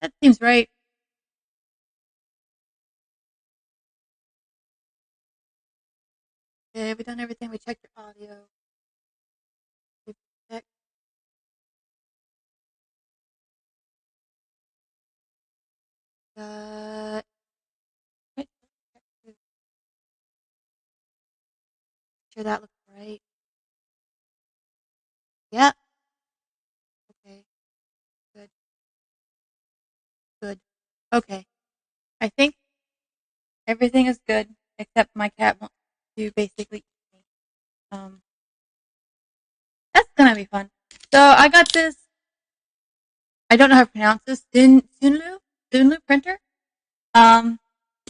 That seems right. Okay, we done everything. We checked your audio. We checked. Wait, sure that looks right. Yeah. Okay. Good. Good. Okay. I think everything is good except my cat wants to basically eat me. Um, that's gonna be fun. So I got this. I don't know how to pronounce this. Sunlu printer. Um,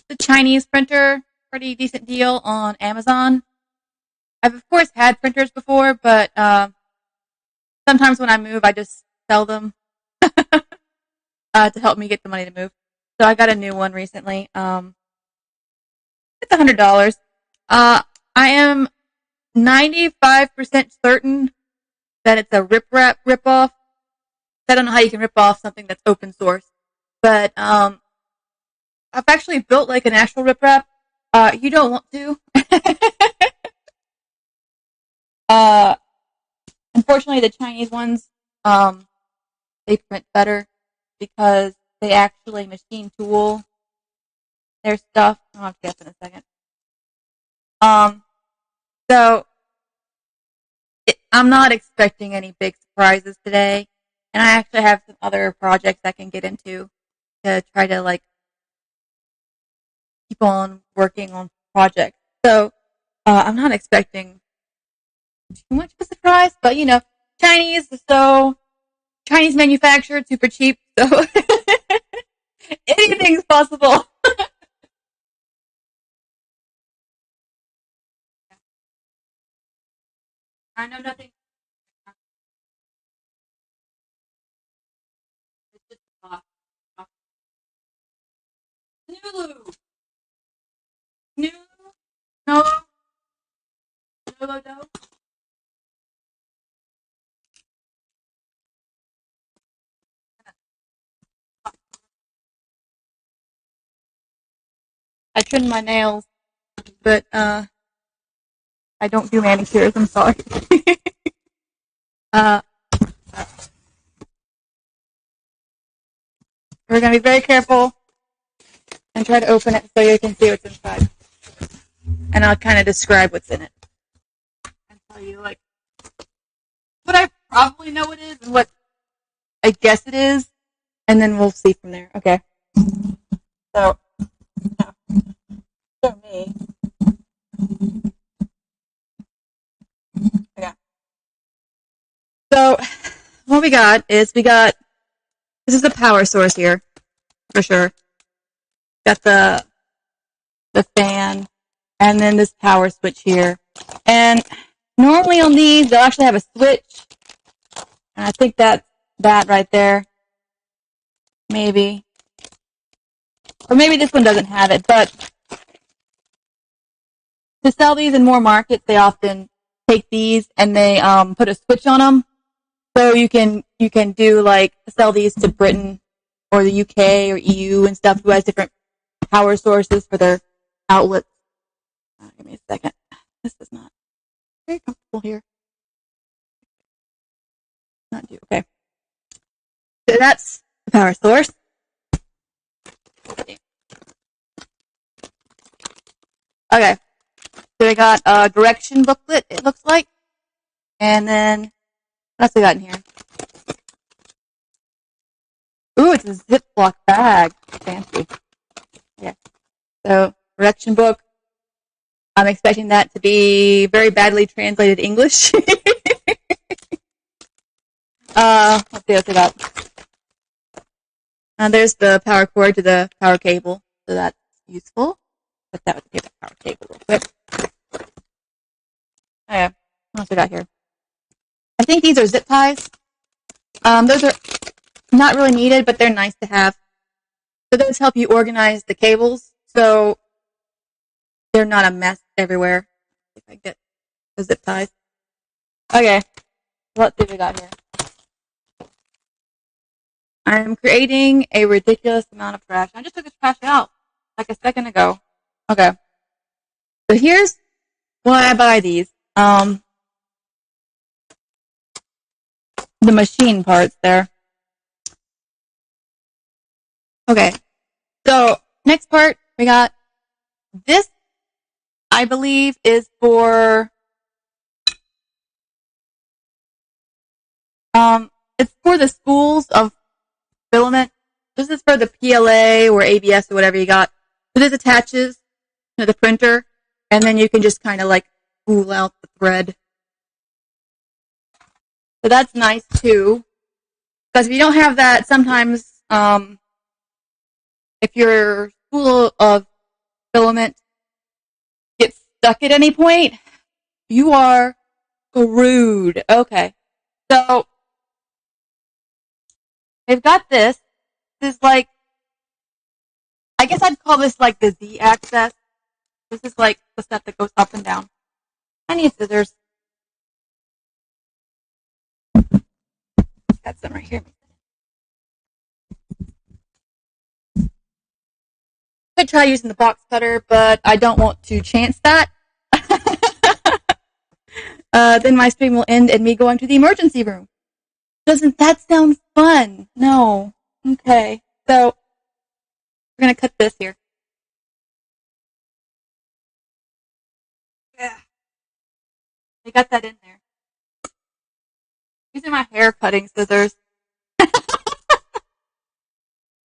the Chinese printer. Pretty decent deal on Amazon. I've of course had printers before, but sometimes when I move, I just sell them to help me get the money to move. So I got a new one recently. It's $100. I am 95% certain that it's a rip off. I don't know how you can rip off something that's open source, but I've actually built like an actual rip. You don't want to. uh, Unfortunately, the Chinese ones, um, they print better because they actually machine tool their stuff. I'll have to guess in a second. Um, so I'm not expecting any big surprises today, and I actually have some other projects I can get into to try to like keep on working on projects. So I'm not expecting too much of a surprise, but you know, Chinese, so Chinese manufactured, super cheap, so anything's possible. I know nothing. It's just a box. Snulu, Snoo, no, no, no. I trimmed my nails, but I don't do manicures. I'm sorry. uh, we're gonna be very careful and try to open it so you can see what's inside, and I'll kind of describe what's in it and tell you like what I probably know it is and what I guess it is, and then we'll see from there. Okay. So, show me. Okay. So, what we got is this is the power source here for sure. Got the fan, and then this power switch here. And normally on these, they'll actually have a switch, and I think that's that right there. Maybe. Or maybe this one doesn't have it, but to sell these in more markets, they often take these and they put a switch on them, so you can do like sell these to Britain or the UK or EU and stuff who has different power sources for their outlets. Give me a second. This is not very comfortable here. Not do okay. So that's the power source. Okay. So I got a direction booklet. It looks like, and then what else we got in here? Ooh, it's a Ziploc bag. Fancy. Yeah. So direction book. I'm expecting that to be very badly translated English. Let's see what we got. There's the power cord to the power cable, so that's useful. Put that with the power cable real quick. Okay, what else we got here? I think these are zip ties. Those are not really needed, but they're nice to have. So those help you organize the cables, so they're not a mess everywhere. If I get the zip ties. Okay, let's see what we got here. I'm creating a ridiculous amount of trash. I just took the trash out like a second ago. Okay. So here's why I buy these. The machine parts there. Okay. So next part, we got this, I believe, is for, it's for the spools of filament. This is for the PLA or ABS or whatever you got. So this attaches to the printer, and then you can just kind of like spool out the thread. So that's nice too. Because if you don't have that, sometimes, if your spool of filament gets stuck at any point, you are screwed. Okay. So, they've got this. This is like, I guess I'd call this like the Z axis. This is like the stuff that goes up and down. I need scissors. Got some right here. I could try using the box cutter, but I don't want to chance that. Then my stream will end and me going to the emergency room. Doesn't that sound fun? No. Okay. So, we're going to cut this here. Yeah. I got that in there. Using my hair cutting scissors.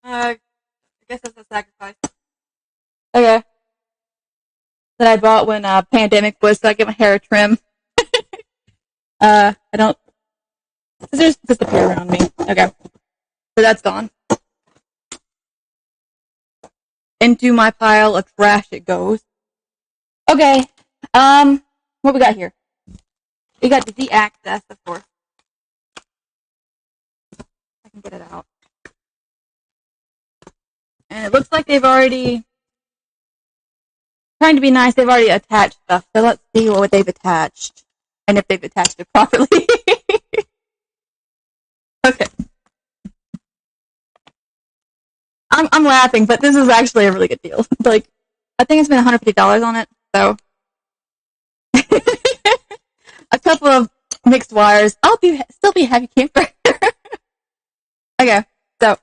I guess that's a sacrifice. Okay. That I bought when pandemic was, so I get my hair trim. I don't. Scissors disappear around me. Okay. So that's gone. Into my pile of trash it goes. Okay. What we got here? We got the Z axis, of course. I can get it out. And it looks like they've already, trying to be nice, they've already attached stuff. So let's see what they've attached. And if they've attached it properly. Okay. I'm laughing, but this is actually a really good deal. Like, I think I spent $150 on it, so. A couple of mixed wires. I'll still be a happy camper. Okay, so.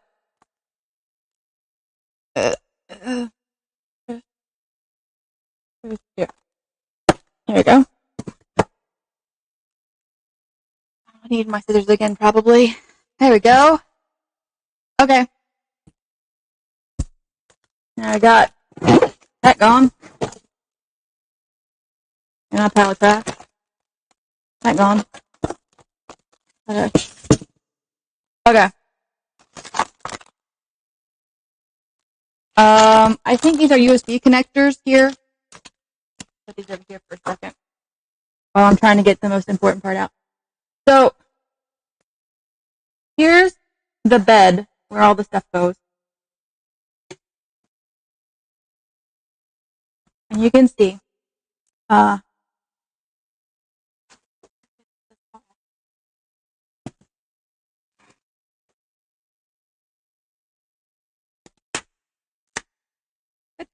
Here. There we go. I need my scissors again, probably. There we go. Okay. Now I got that gone. And my pile of trash. That gone. Okay. Okay. I think these are USB connectors here. Put these over here for a second while I'm trying to get the most important part out. So, here's the bed where all the stuff goes. And you can see, good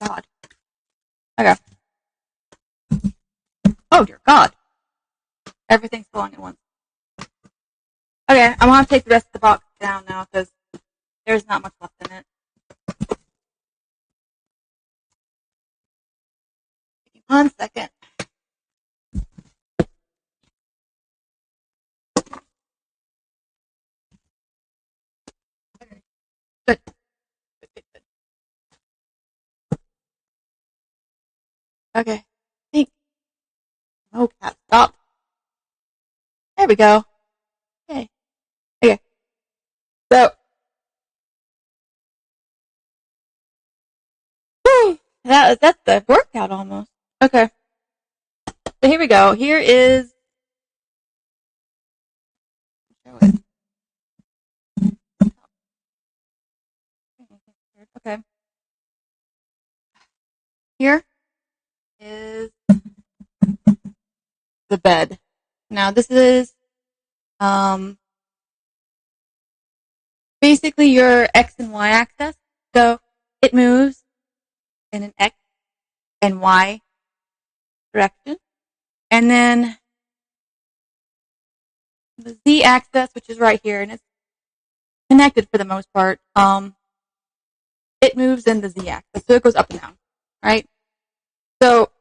God. Okay. Oh, dear God. Everything's falling at once. Okay, I'm going to have to take the rest of the box down now because there's not much left in it. Give me 1 second. Good. Okay. I think. Oh, cat, stop. There we go. Okay. Okay. So, whew, that's the workout almost. Okay. So here we go. Here is. Okay. Here is the bed. Now this is basically your X and Y axis. So it moves in an X and Y direction. And then the Z axis, which is right here, and it's connected for the most part, it moves in the Z axis. So it goes up and down, right? So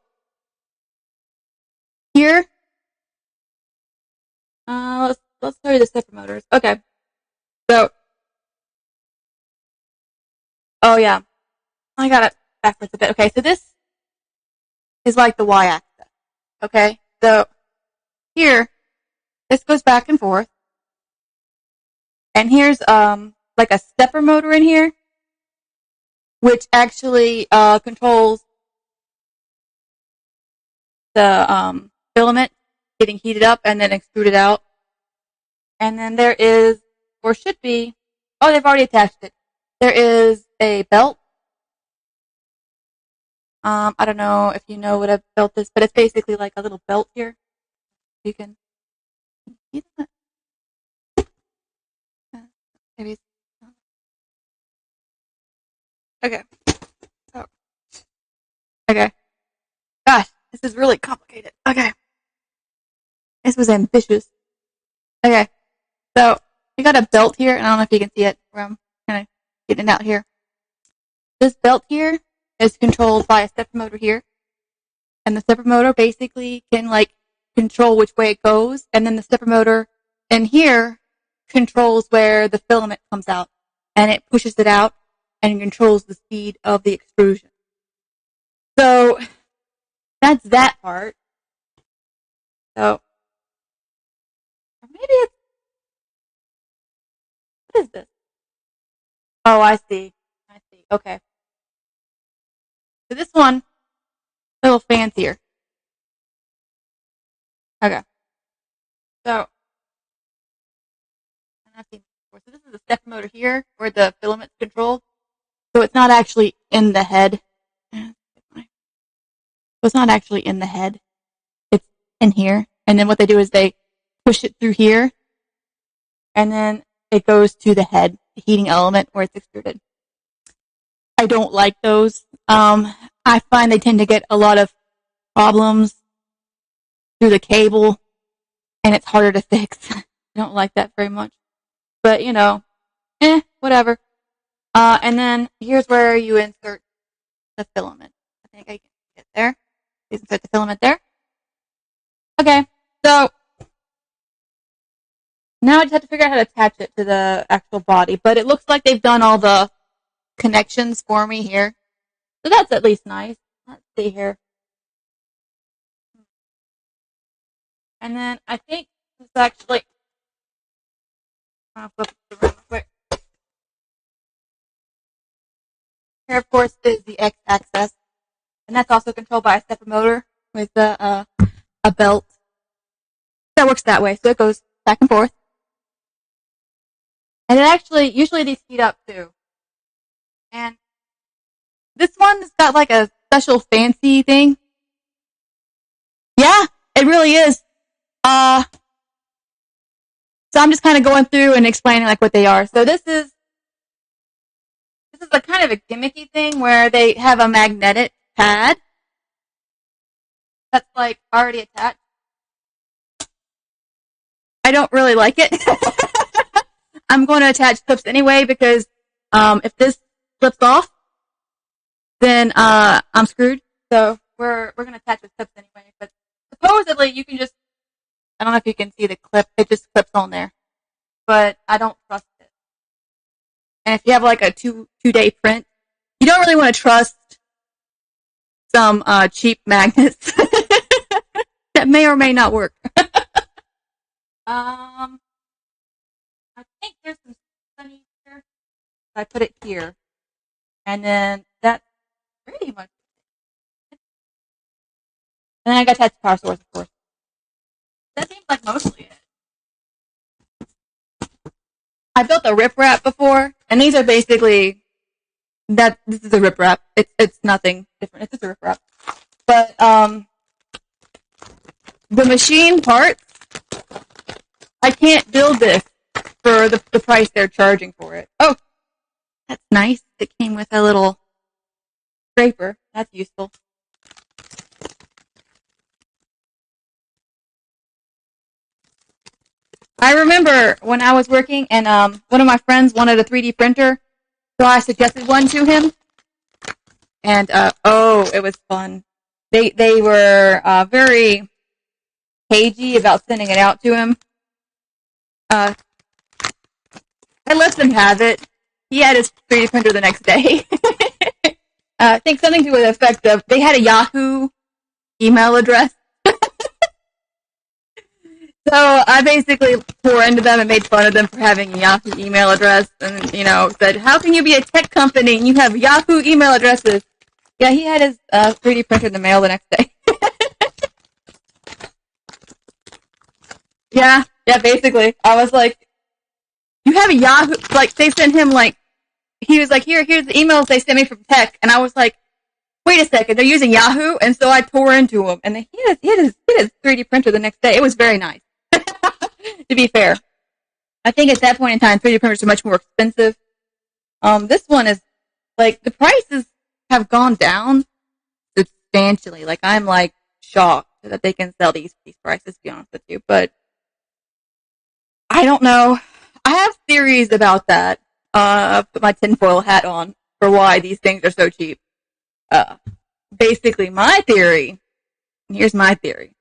here, let's show you the stepper motors. Okay. So, oh yeah, I got it backwards a bit. Okay, so this is like the Y axis. Okay, so here, this goes back and forth, and here's like a stepper motor in here, which actually controls the filament getting heated up and then extruded out. And then there is, or should be, oh, they've already attached it. There is a belt. I don't know if you know what a belt is, but it's basically like a little belt here. You can see that. Maybe it's, okay. Oh. Okay. Gosh, this is really complicated. Okay. This was ambitious. Okay. So, you got a belt here, and I don't know if you can see it where I'm kind of getting it out here. This belt here is controlled by a stepper motor here. And the stepper motor basically can like control which way it goes. And then the stepper motor in here controls where the filament comes out. And it pushes it out and controls the speed of the extrusion. So that's that part. So, or maybe it's, what is this? Oh, I see. I see. Okay. So this one, a little fancier. Okay. So, so this is the stepper motor here where the filament's controlled. So it's not actually in the head. So it's not actually in the head. It's in here. And then what they do is they push it through here. And then it goes to the head, the heating element where it's extruded. I don't like those. I find they tend to get a lot of problems through the cable. And it's harder to fix. I don't like that very much. But, you know, whatever. And then here's where you insert the filament. I think I can get there. You insert the filament there. Okay, so now I just have to figure out how to attach it to the actual body. But it looks like they've done all the connections for me here. So that's at least nice. Let's see here. And then I think this actually, I'll flip it around real quick. Here, of course, is the X-axis. And that's also controlled by a stepper motor with a belt. That works that way. So it goes back and forth. And it actually, usually these heat up too. And this one's got like a special fancy thing. Yeah, it really is. So I'm just kind of going through and explaining like what they are. So this is a kind of a gimmicky thing where they have a magnetic pad that's like already attached. I don't really like it. I'm going to attach clips anyway because if this flips off, then I'm screwed. So we're going to attach the clips anyway. But supposedly you can just, I don't know if you can see the clip. It just clips on there. But I don't trust it. And if you have like a two-day print, you don't really want to trust some cheap magnets that may or may not work. I think there's some sunny here. I put it here. And then that's pretty much it. And then I got to attach the power source, of course. That seems like mostly it. I built a riprap before, and these are basically that. This is a riprap. It's nothing different. It's just a riprap. But the machine parts, I can't build this for the price they're charging for it. Oh, that's nice. It came with a little scraper. That's useful. I remember when I was working and one of my friends wanted a 3D printer, so I suggested one to him. And oh, it was fun. They were very cagey about sending it out to him. I let them have it. He had his 3D printer the next day. I think something to the effect of they had a Yahoo email address. So I basically tore into them and made fun of them for having a Yahoo email address, and said, "How can you be a tech company and you have Yahoo email addresses?" Yeah, he had his 3D printer in the mail the next day. Yeah, basically. I was like, "You have a Yahoo?" Like they sent him he was like, "Here's the emails they sent me from tech," and I was like, "Wait a second, they're using Yahoo?" And so I tore into him, and he had his 3D printer the next day. It was very nice. To be fair, I think at that point in time, 3D printers are much more expensive. This one is the prices have gone down substantially. I'm shocked that they can sell these prices, to be honest with you. But I don't know. I have theories about that. Put my tinfoil hat on for why these things are so cheap. Basically, my theory. Here's my theory.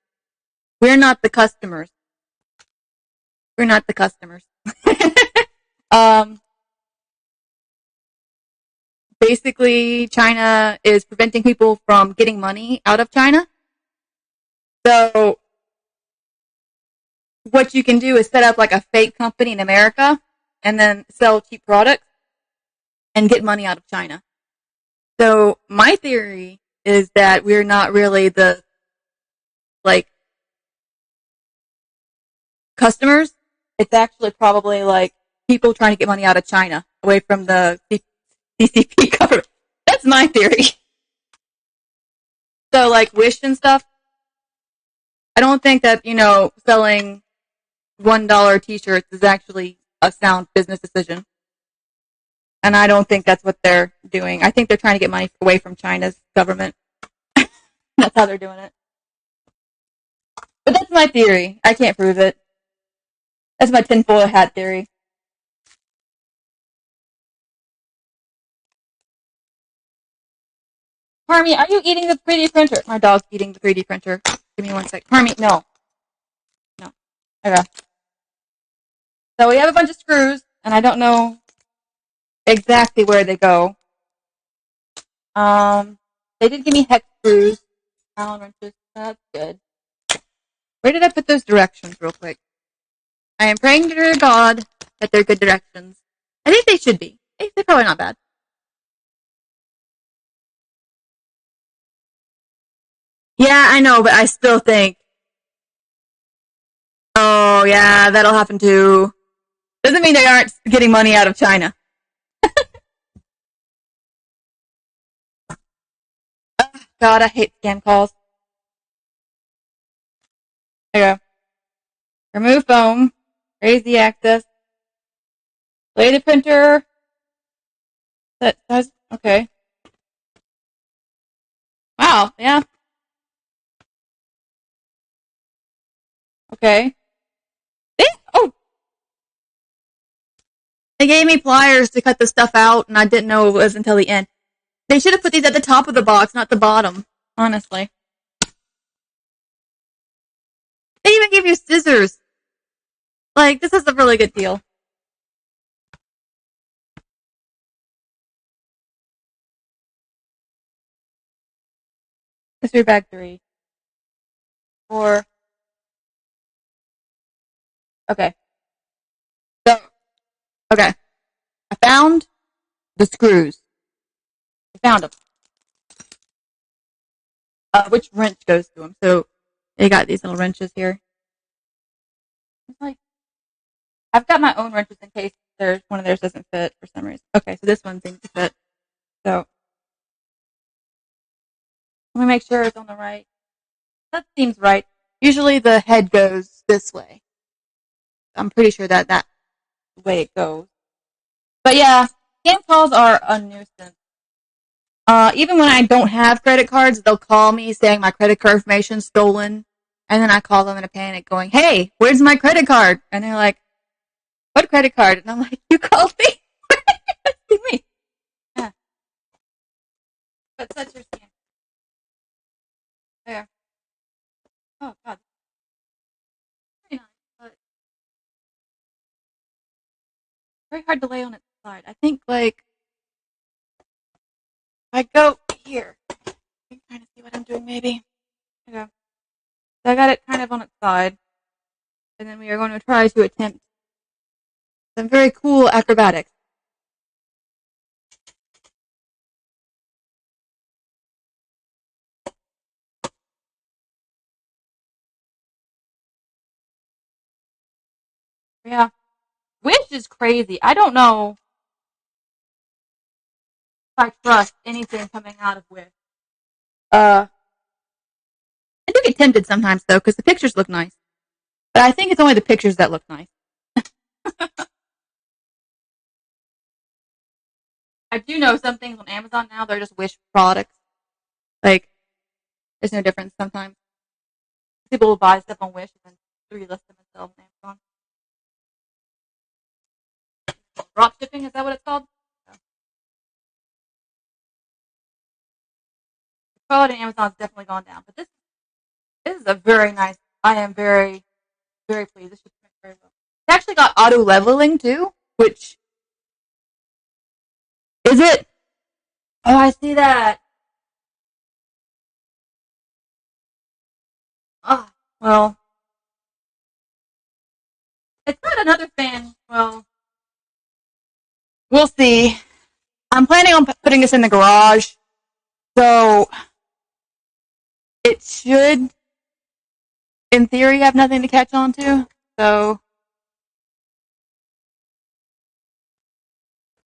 We're not the customers. We're not the customers. Basically, China is preventing people from getting money out of China. So, what you can do is set up a fake company in America and then sell cheap products and get money out of China. So, my theory is that we're not really the, customers. It's actually probably people trying to get money out of China away from the CCP government. That's my theory. So Wish and stuff. I don't think that, selling $1 t-shirts is actually a sound business decision. And I don't think that's what they're doing. I think they're trying to get money away from China's government. That's how they're doing it. But that's my theory. I can't prove it. That's my tinfoil hat theory. Harmy, are you eating the 3D printer? My dog's eating the 3D printer. Give me 1 sec. Harmy, no. No. Okay. So we have a bunch of screws, and I don't know exactly where they go. They did give me hex screws, Allen wrenches. That's good. Where did I put those directions real quick? I am praying to God that they're good directions. I think they should be. They're probably not bad. Yeah, I know, but I still think. Oh, yeah, that'll happen too. Doesn't mean they aren't getting money out of China. God, I hate scam calls. There you go. Remove foam. Raise the axis. Lay the printer. That does. Okay. Wow, yeah. Okay. Oh! They gave me pliers to cut the stuff out, and I didn't know it was until the end. They should have put these at the top of the box, not the bottom. Honestly. They even give you scissors. This is a really good deal. Mystery bag 3. 4. Okay. So, okay. I found the screws. I found them. Which wrench goes to them? So, they got these little wrenches here. It's I've got my own wrenches in case one of theirs doesn't fit for some reason. Okay, so this one seems to fit. So, let me make sure it's on the right. That seems right. Usually the head goes this way. I'm pretty sure that the way it goes. But yeah, scam calls are a nuisance. Even when I don't have credit cards, they'll call me saying my credit card information's stolen. And then I call them in a panic going, hey, where's my credit card? And they're like, what credit card? And I'm like, you called me? It's me. Yeah. But such a scam. There. Oh, God. Very nice, but very hard to lay on its side. I think, like, if I go here, you can kind of see what I'm doing, maybe. Okay. So I got it kind of on its side. And then we are going to try to attempt some very cool acrobatics. Yeah. Wish is crazy. I don't know if I trust anything coming out of Wish. I do get tempted sometimes, though, because the pictures look nice. But I think it's only the pictures that look nice. I do know some things on Amazon now, they're just Wish products. Like, there's no difference sometimes. People will buy stuff on Wish and then relist them themselves on Amazon. Drop shipping, is that what it's called? No. The quality on Amazon's definitely gone down. But this is a very nice, I am very, very pleased. This should print very well. It actually got auto leveling too, which is it? Oh, I see that. Oh, well, it's got another fan. Well, we'll see. I'm planning on putting this in the garage, so it should, in theory, have nothing to catch on to. So,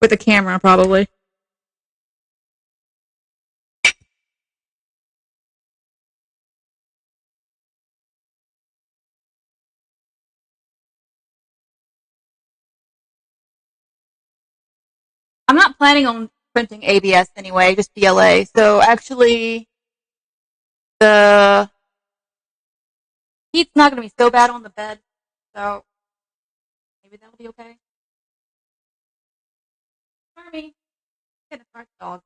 with a camera, probably. I'm not planning on printing ABS anyway, just PLA. So actually, the heat's not going to be so bad on the bed. So maybe that'll be okay. Army, get a fresh dog.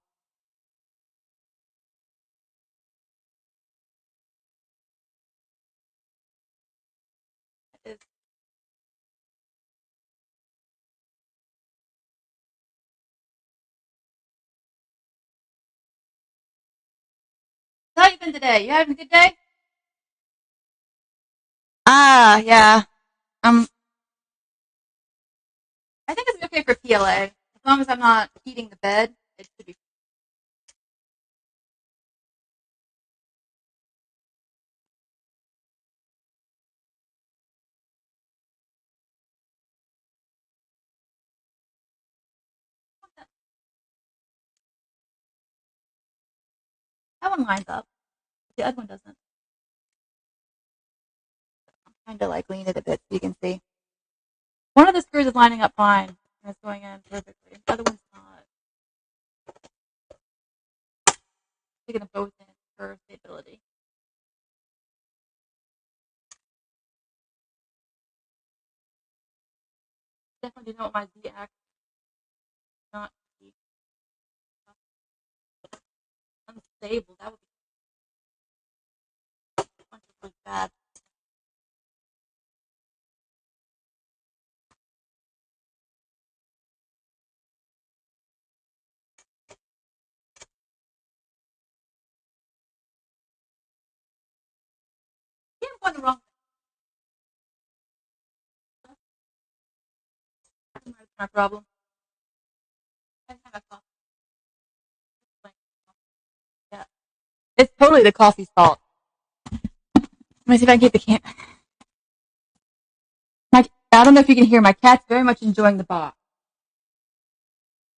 It is. How you been today? You having a good day? Ah, yeah. Um, I think it's okay for PLA as long as I'm not heating the bed. It should be. That one lines up. The other one doesn't. I'm trying to like lean it a bit so you can see. One of the screws is lining up fine and it's going in perfectly. The other one's not. Taking them both in for stability. Definitely do not want my Z axis not be unstable. That would be really bad. Yeah, I'm going the wrong way. That's my problem. I have a coffee. Yeah. It's totally the coffee's fault. Let me see if I can get the can. I don't know if you can hear. My cat's very much enjoying the box.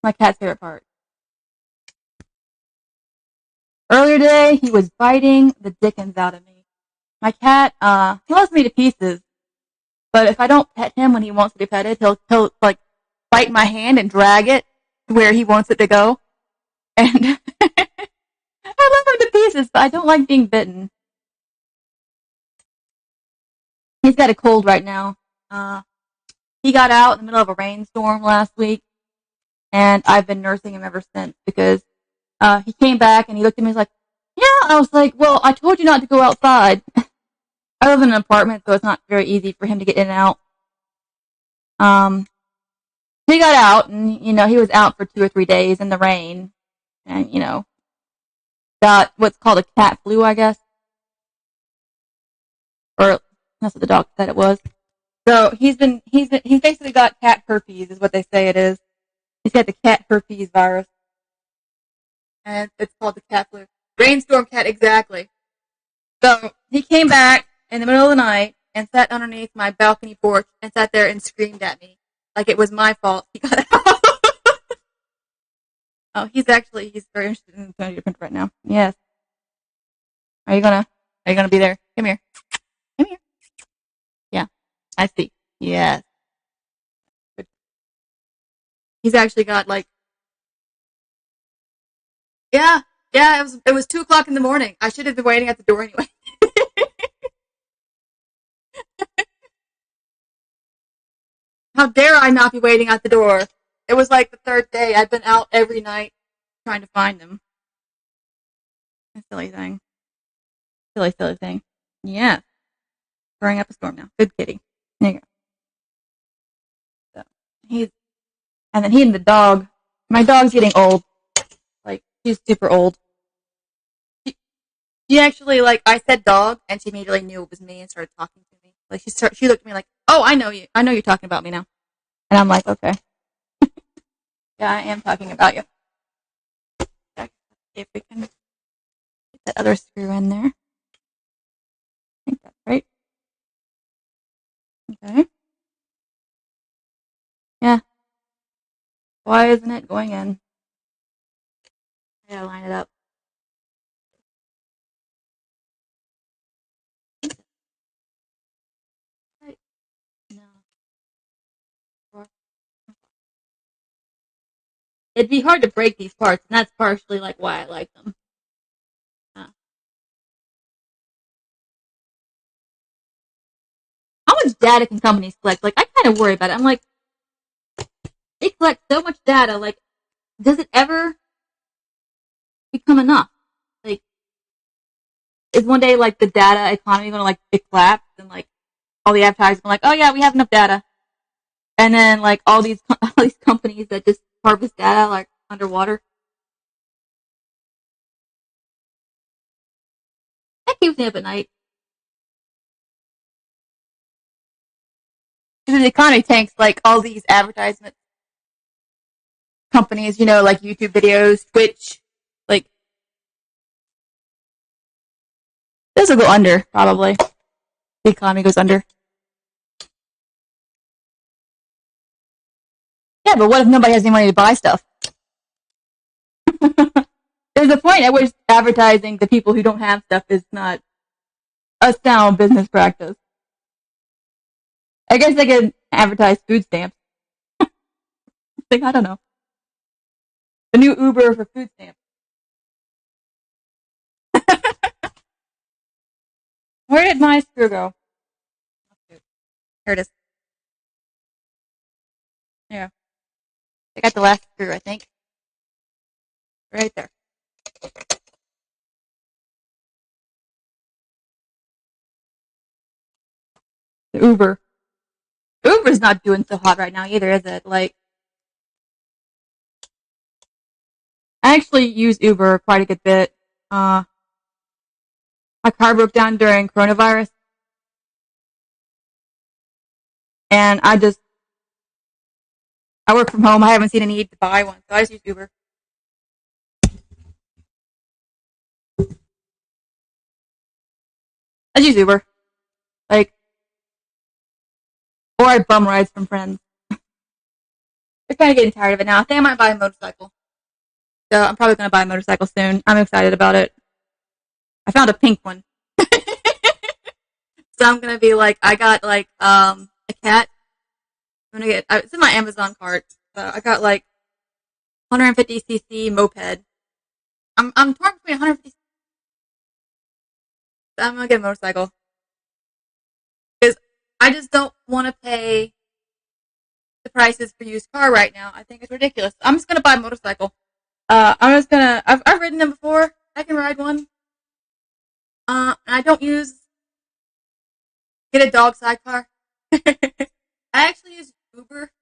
My cat's favorite part. Earlier today, he was biting the dickens out of me. My cat, he loves me to pieces, But if I don't pet him when he wants to be petted, he'll like bite my hand and drag it to where he wants it to go. And I love him to pieces, but I don't like being bitten. He's got a cold right now. He got out in the middle of a rainstorm last week, and I've been nursing him ever since because he came back and he looked at me and was like, yeah. I was like, well, I told you not to go outside. I live in an apartment, so it's not very easy for him to get in and out. He got out, and, he was out for 2 or 3 days in the rain, and, got what's called a cat flu, I guess. Or, that's what the doctor said it was. So, he's basically got cat herpes, is what they say it is. He's got the cat herpes virus. And it's called the cat flu. Rainstorm cat, exactly. So, he came back in the middle of the night and sat underneath my balcony porch and sat there and screamed at me like it was my fault he got out. Oh, he's very interested in the your print right now. Yes. Are you gonna be there? Come here. Come here. Yeah, I see. Yes. He's actually got yeah, it was 2:00 in the morning. I should have been waiting at the door anyway. How dare I not be waiting at the door? It was like the third day. I've been out every night trying to find him. A silly thing. Silly thing. Yeah. Throwing up a storm now. Good kitty. There you go. So, and then he and the dog. My dog's getting old. Like, she's super old. She actually, I said dog, and she immediately knew it was me and started talking to me. Like, she looked at me like, oh, I know you. I know you're talking about me now. And I'm like, okay. Yeah, I am talking about you. Let's see if we can get that other screw in there. I think that's right. Okay. Yeah. Why isn't it going in? I gotta line it up. Right. No. It'd be hard to break these parts, and that's partially why I like them. How much data can companies collect? I kind of worry about it. I'm like, they collect so much data. Does it ever become enough? Is one day the data economy going to get collapsed and all the advertisers are like, oh yeah, we have enough data, and then all these companies that just harvest data underwater. That keeps me up at night. Because the economy tanks, all these advertisement companies, YouTube videos, Twitch, this will go under, probably. The economy goes under. Yeah, but what if nobody has any money to buy stuff? There's a point at which advertising to people who don't have stuff is not a sound business practice. I guess they could advertise food stamps. I don't know. The new Uber for food stamps. Where did my screw go? Here it is. Yeah. I got the last screw, I think. Right there. The Uber. Uber's not doing so hot right now either, is it? I actually use Uber quite a good bit. My car broke down during coronavirus. And I work from home. I haven't seen a need to buy one, so I just use Uber. I just use Uber. Or I bum rides from friends. They're kind of getting tired of it now. I think I might buy a motorcycle. So I'm probably going to buy a motorcycle soon. I'm excited about it. I found a pink one. So I'm going to be I got a cat. It's in my Amazon cart. So I got like 150cc moped. I'm torn between 150. I'm gonna get a motorcycle because I just don't want to pay the prices for used car right now. I think it's ridiculous. I'm just gonna buy a motorcycle. I've ridden them before. I can ride one. And I don't get a dog sidecar. I actually use Uber to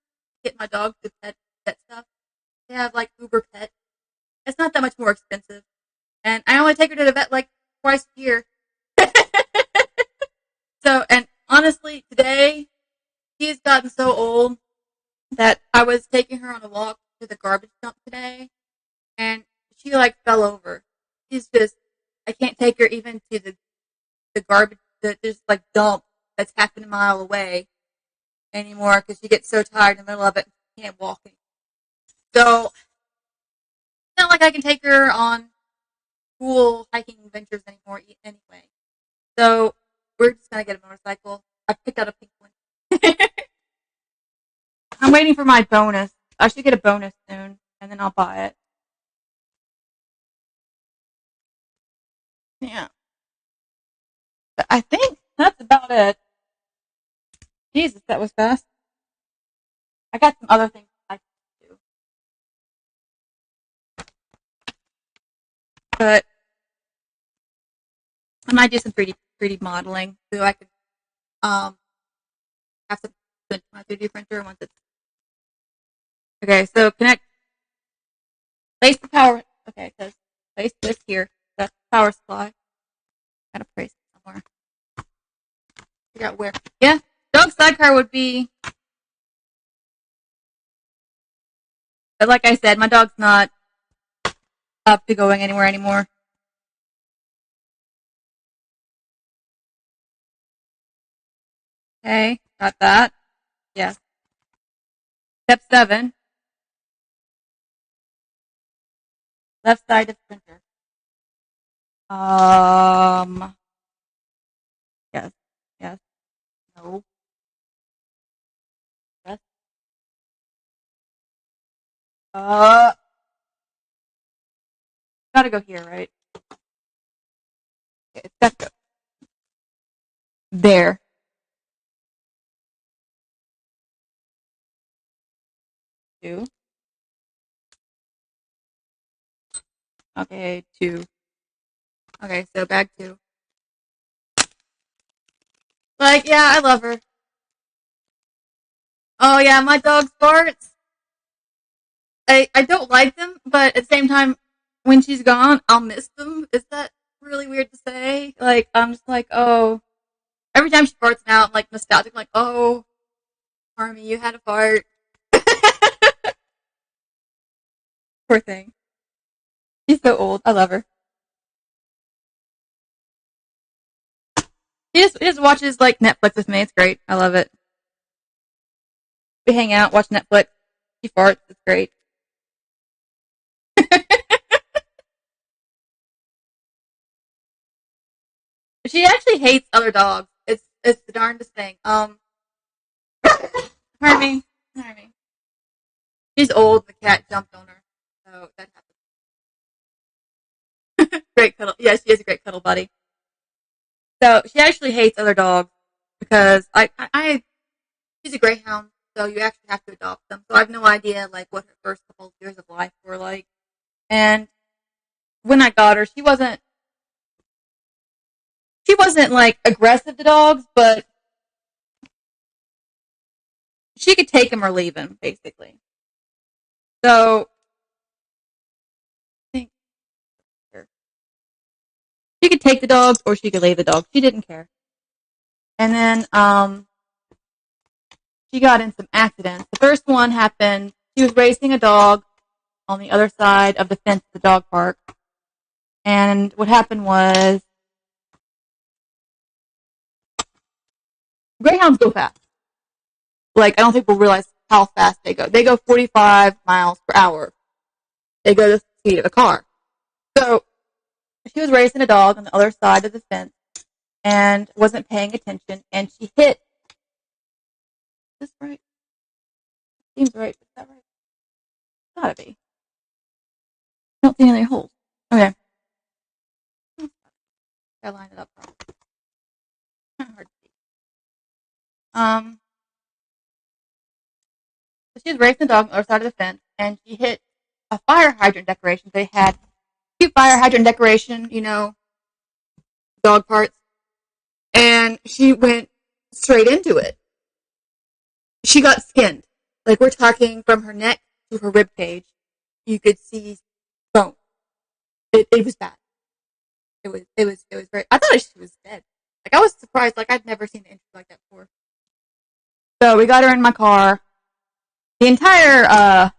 get my dog to pet stuff. They have like Uber Pet. It's not that much more expensive. And I only take her to the vet like twice a year. So, and honestly, today, she has gotten so old that I was taking her on a walk to the garbage dump today, and she like fell over. She's just, I can't take her even to the garbage, there's like dump that's half a mile away anymore because she gets so tired in the middle of it and she can't walk anymore. So, it's not like I can take her on cool hiking adventures anymore anyway. So, we're just gonna get a motorcycle. I picked out a pink one. I'm waiting for my bonus. I should get a bonus soon, and then I'll buy it. Yeah. But I think that's about it. Jesus, that was fast. I got some other things I can do. But I might do some 3D modeling so I could have some my 3D printer once it's okay. So place the power. Okay, it says place this here. That's the power supply. Gotta place it somewhere. Figure out where. Yeah, dog sidecar would be. But like I said, my dog's not up to going anywhere anymore. Okay, got that. Yes. Step 7. Left side of printer. Yes. Yes. No. Yes. Uh, gotta go here, right? Okay, it's gotta go there. Two. Okay, 2. Okay, so bag 2. Like, yeah, I love her. Oh yeah, my dog's farts. I don't like them, but at the same time, when she's gone, I'll miss them. Is that really weird to say? Like, I'm just like, oh, every time she farts now, I'm like nostalgic, like, oh, Army, you had a fart. Poor thing. She's so old. I love her. She just watches like Netflix with me. It's great. I love it. We hang out, watch Netflix. She farts. It's great. She actually hates other dogs. It's the darndest thing. Harmony, Harmony. She's old. The cat jumped on her, so that happened. Great cuddle. Yeah, she is a great cuddle buddy. So she actually hates other dogs because she's a greyhound, so you actually have to adopt them. So I have no idea like what her first couple of years of life were like. And when I got her, she wasn't like aggressive to dogs, but she could take him or leave him, basically. So I think she could take the dogs or she could leave the dogs. She didn't care. And then she got in some accidents. The first one happened. She was racing a dog on the other side of the fence of the dog park. And what happened was greyhounds go fast. Like, I don't think we'll realize how fast they go. They go 45 miles per hour. They go the speed of a car. So she was racing a dog on the other side of the fence and wasn't paying attention, and she hit Is this right? Seems right. Is that right? Gotta be. I don't see any holes. Okay. Gotta line it up wrong. Kind of hard to see. So she was racing the dog on the other side of the fence, and she hit a fire hydrant decoration. They had cute fire hydrant decoration, dog parts, and she went straight into it. She got skinned. Like, we're talking from her neck to her rib cage. You could see bone. It was bad. It was very. I thought she was dead. Like, I was surprised. Like, I'd never seen an injury like that before. So we got her in my car. The entire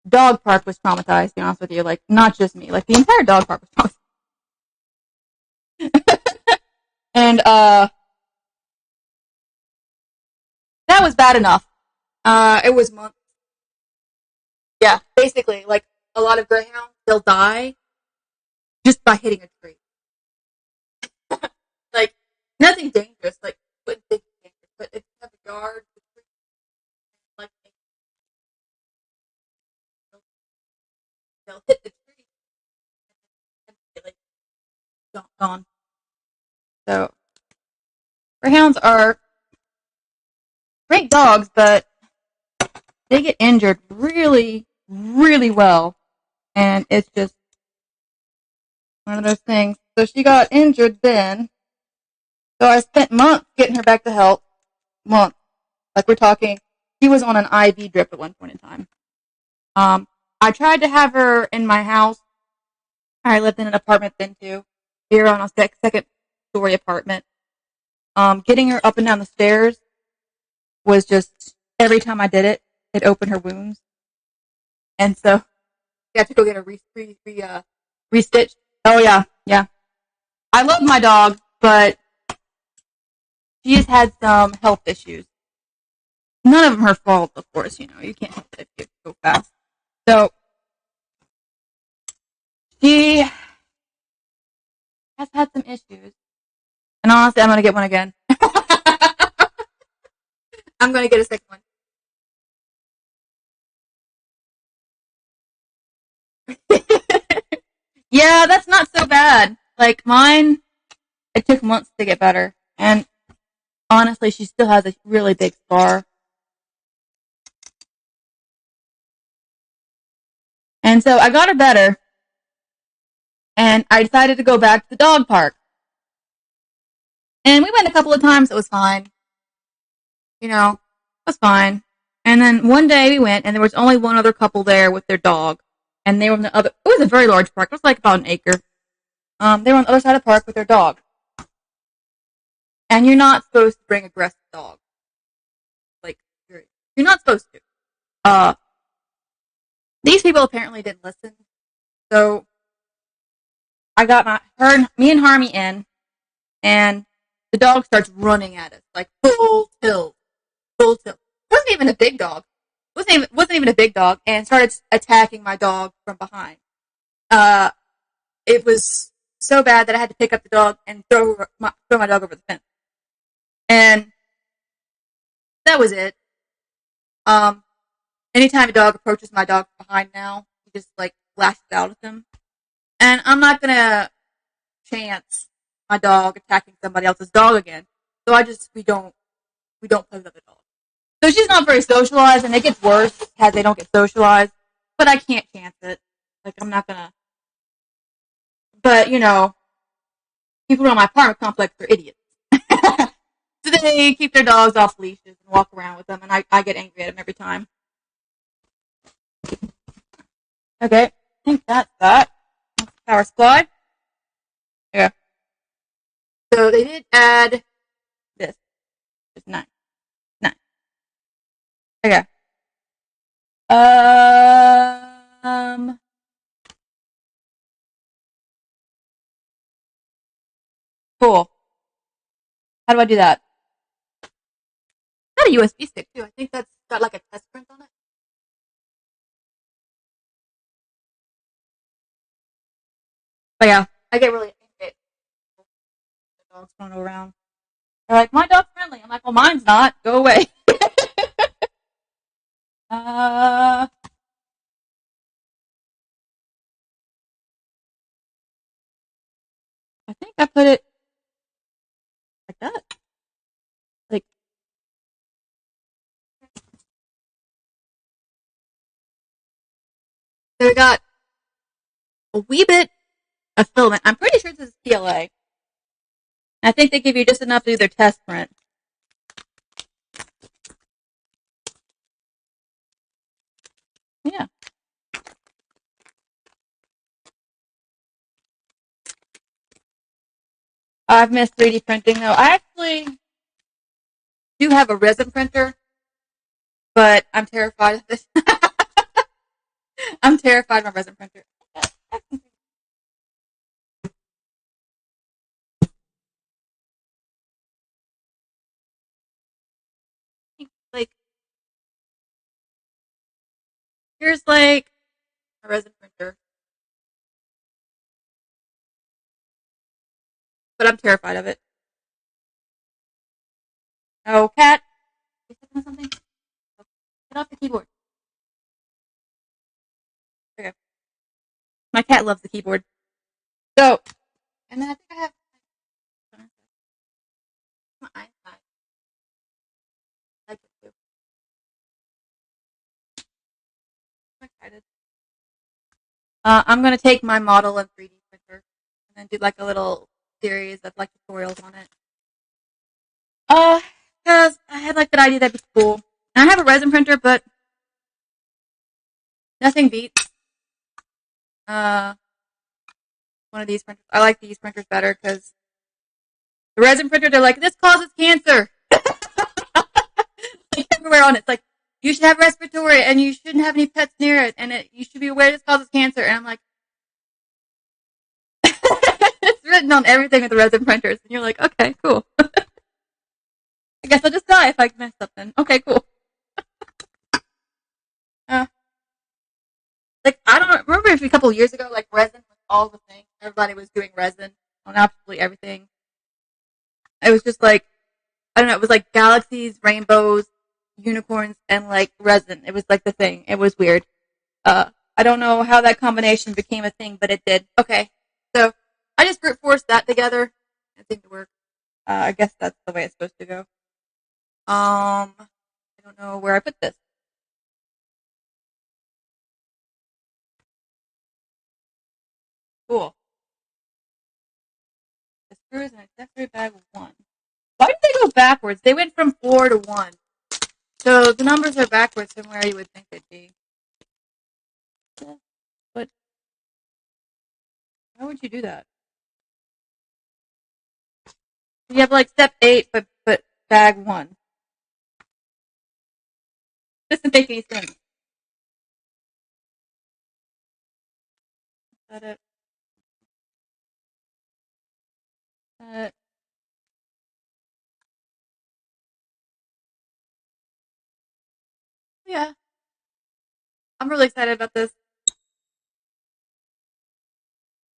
dog park was traumatized. To be honest with you, like, not just me. Like, the entire dog park was traumatized. And that was bad enough. It was months. Yeah, basically, like, a lot of greyhounds, they'll die just by hitting a tree. Like, nothing dangerous. Like, wouldn't think it's dangerous, but if you have a yard, like, they'll hit the tree and be like gone. So greyhounds are great dogs, but they get injured really, really well, and it's just one of those things. So she got injured then. So I spent months getting her back to health. Months, like, we're talking. She was on an IV drip at one point in time. I tried to have her in my house. I lived in an apartment then too, here on a second story apartment. Getting her up and down the stairs was just, every time I did it, it opened her wounds. And so we had to go get her restitched. Oh yeah, yeah. I love my dog, but she has had some health issues. None of them her fault, of course, you can't help it if you go fast. So she has had some issues. And honestly, I'm gonna get one again. I'm gonna get a second one. Yeah, that's not so bad. Like, mine, it took months to get better. And honestly, she still has a really big scar. And so I got her better. And I decided to go back to the dog park. And we went a couple of times. It was fine. It was fine. And then one day we went, and there was only one other couple there with their dog. And they were on the other, it was a very large park. It was like about an acre. They were on the other side of the park with their dog. And you're not supposed to bring aggressive dogs. Like, you're not supposed to. Uh, these people apparently didn't listen. So I got me and Harmy in, and the dog starts running at us, like, full tilt, full tilt. It wasn't even a big dog. Wasn't even a big dog, and started attacking my dog from behind. It was so bad that I had to pick up the dog and throw my dog over the fence. And that was it. Um, Anytime a dog approaches my dog from behind now, he just, like, lashes out at them. And I'm not gonna chance my dog attacking somebody else's dog again. So we don't play with other dogs. So she's not very socialized, and it gets worse as they don't get socialized. But I can't chance it. Like, I'm not gonna. But, people around my apartment complex are idiots. So they keep their dogs off leashes and walk around with them, and I get angry at them every time. Okay, I think that's that. Power supply. Yeah. So they did add this. It's nine. Nine. Okay. Um. Cool. How do I do that? Got a USB stick too. I think that's got like a test print on it. But yeah, I get really angry at the dogs running around. They're like, my dog's friendly. I'm like, well, mine's not. Go away. Uh, I think I put it like that. Like, so we got a wee bit of filament. I'm pretty sure this is PLA. I think they give you just enough to do their test print. Yeah. I've missed 3D printing though. I actually do have a resin printer, but I'm terrified of this. I'm terrified of my resin printer. Like, here's like a resin printer, but I'm terrified of it. Oh, cat. You stepping on something? Get off the keyboard. Okay. My cat loves the keyboard. So, and then I think I have my eyesight. I like it too. I'm excited. I'm gonna take my model of 3D printer and then do like a little series of like tutorials on it. Uh, because I had like that idea that'd be cool. And I have a resin printer, but nothing beats uh one of these printers. I like these printers better because the resin printer, they're like, this causes cancer. Like, everywhere on it, it's like, you should have respiratory and you shouldn't have any pets near it, and you should be aware this causes cancer. And I'm like, it's written on everything with the resin printers, and you're like, okay, cool. I guess I'll just die if I mess up then. Okay, cool. Uh, like, I don't remember if a couple of years ago, like, resin was all the thing. Everybody was doing resin on absolutely everything. It was just like, I don't know, it was like galaxies, rainbows, unicorns, and like resin. It was like the thing. It was weird. I don't know how that combination became a thing, but it did. Okay. So I just brute forced that together. It seemed to work. I guess that's the way it's supposed to go. I don't know where I put this. Cool. The screws in a accessory bag of one. Why did they go backwards? They went from 4 to 1. So the numbers are backwards from where you would think they'd be. But why would you do that? You have like step 8, but bag 1. Doesn't make any sense. Is that it? That Yeah, I'm really excited about this.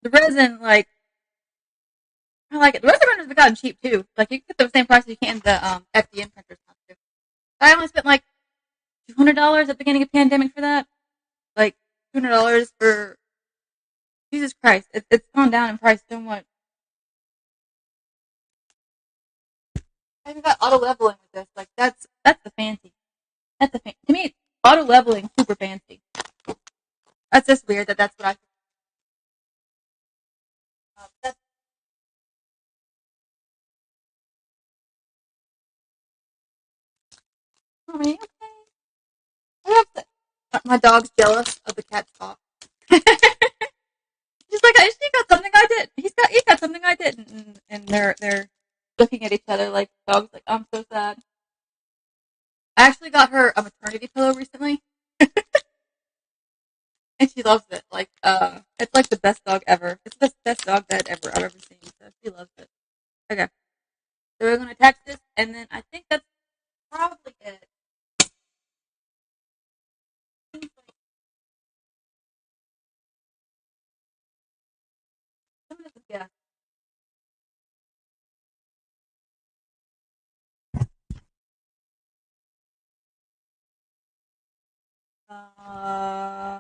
The resin, like, I like it. The resin printers have gotten cheap too. Like, you can get the same price as you can the FDM printers now too. I only spent like $200 at the beginning of the pandemic for that. Like $200 for Jesus Christ. It's gone down in price so much. I even got auto leveling with this. Like, that's the fancy. To me, auto leveling super fancy. That's just weird that's what I. That's, I mean, okay. My dog's jealous of the cat's talk. She's like, she got something I did. He got something I did, and they're looking at each other like dogs. Like, I'm so sad. I actually got her a maternity pillow recently, and she loves it. Like, it's like the best dog ever. It's the best dog bed ever I've ever seen. So she loves it. Okay, so we're gonna attach this, and then I think that's probably it. Yeah. Uh,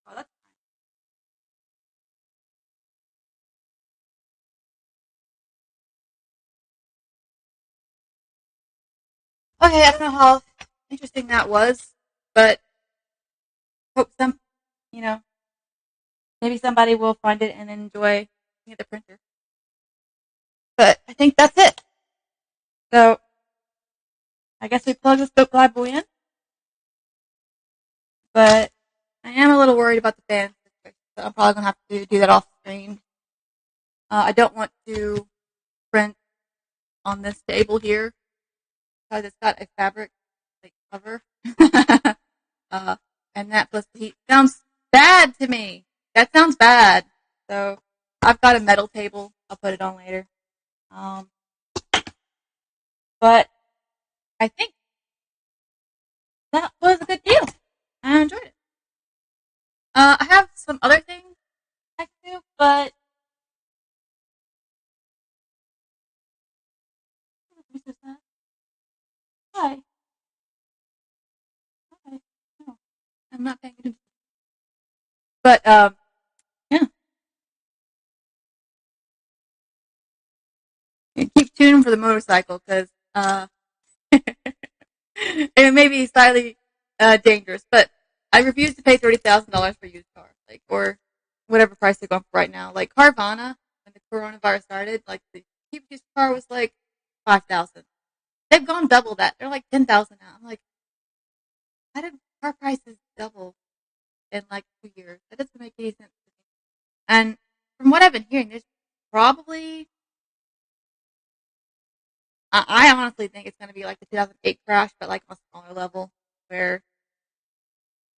oh, that's okay. I don't know how interesting that was, but hope some, you know, maybe somebody will find it and enjoy looking at the printer. But I think that's it. So I guess we plug this Book Live boy in, but I am a little worried about the fan situation, so I'm probably gonna have to do that off screen. I don't want to print on this table here because it's got a fabric like cover, uh, and that plus the heat sounds bad to me. That sounds bad. So I've got a metal table. I'll put it on later. Um, but I think that was a good deal. I enjoyed it. I have some other things I can do, but hi, hi. No, I'm not paying attention. But yeah, keep tuning for the motorcycle because it may be slightly dangerous. But I refuse to pay $30,000 for a used car, like or whatever price they're going for right now. Like Carvana, when the coronavirus started, like the cheapest used car was like 5,000. They've gone double that. They're like 10,000 now. I'm like, how did car prices double in like 2 years? That doesn't make any sense to me. And from what I've been hearing, there's probably I honestly think it's going to be like the 2008 crash, but like on a smaller level, where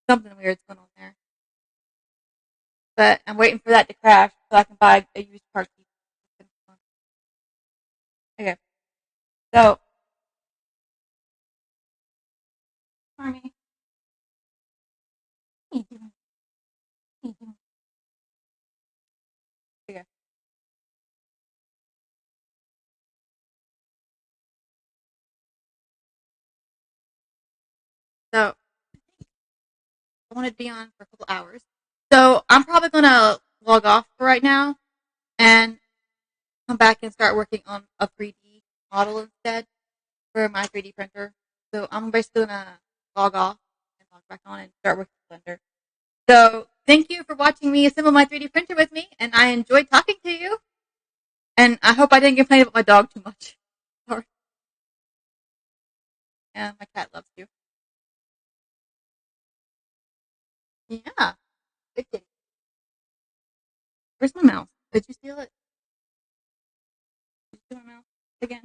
something weird's going on there. But I'm waiting for that to crash so I can buy a used car key. Okay, so Army, what are you doing? What are you doing? Okay, so I want to be on for a couple hours. So I'm probably gonna log off for right now and come back and start working on a 3D model instead for my 3D printer. So I'm basically gonna log off and log back on and start working with Blender. So thank you for watching me assemble my 3D printer with me, and I enjoyed talking to you. And I hope I didn't complain about my dog too much. Sorry. Yeah, my cat loves you. Yeah, good kitty. Where's my mouse? Did you steal it? Did you steal my mouse again?